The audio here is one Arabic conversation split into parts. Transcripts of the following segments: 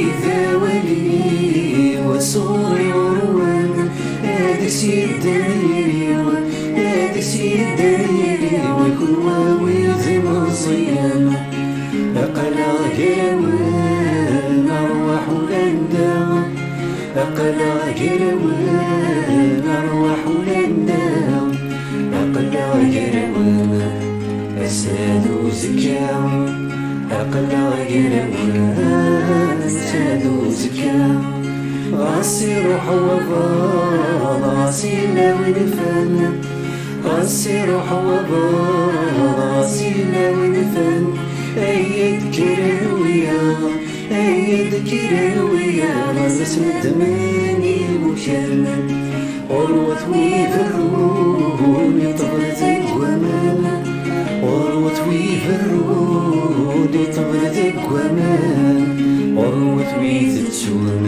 إذا ولي وصوري وروان هذا سيد دايري هذا سيد دايري ويكون واوي ذي مصيان أقلا قراوان أرواح ولندا أقلا قراوان أرواح ولندا أقلا قراوان أساد وزكاوي أقلا قراوان أساد وزكاوي غاسي روح وبال غاسي لاوي الفن غاسي روح وبال غاسي لاوي الفن أيد كراوية أيد كراوية غاس ندماني مشان غروة ويفرون طغلت القوامان غروة ويفرون طغلت القوامان غروة ويتتسون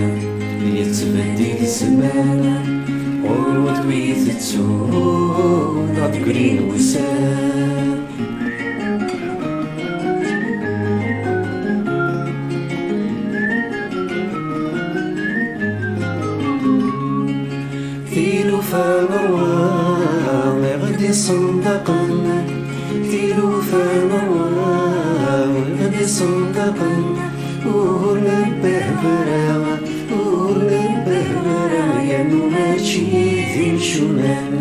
يتبدل الزمان غروة ويتتسون غتقرين وسام ثيلو فمروان غدي صندقن ثيلو فمروان غدي صندقن ورنبه برا ورنبه برا يانو ماشي ذي شمال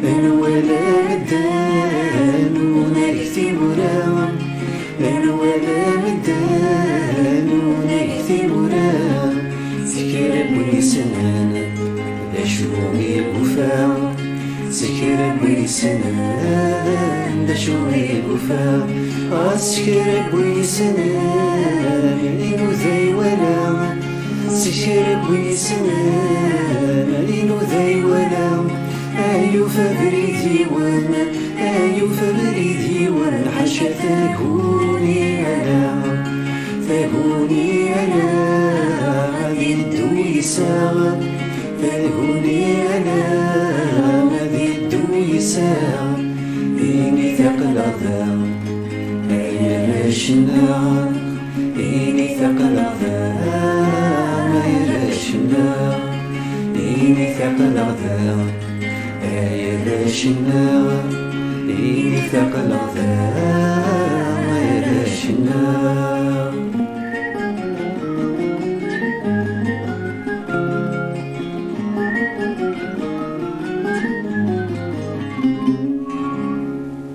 أنا ولا مدان ونكتي مرا أنا ولا مدان ونكتي مرا سكر بني سنان دشوي بوفا سكر بني سنان دشوي بوفا سكر بني سنان إنو ذي ولا سكر بني سنان إنو ذي ولا أيو فبريدي وانا أيو فبريدي وانا حشا ثاقوني أنا غادي ندوي ساعة ثاقوني أنا غادي ندوي ساعة إني ثقل عذاب أيا راشنا إني ثقل عذاب أيا راشنا إني ثقل عذاب أيا راشنا إني ثقل عذاب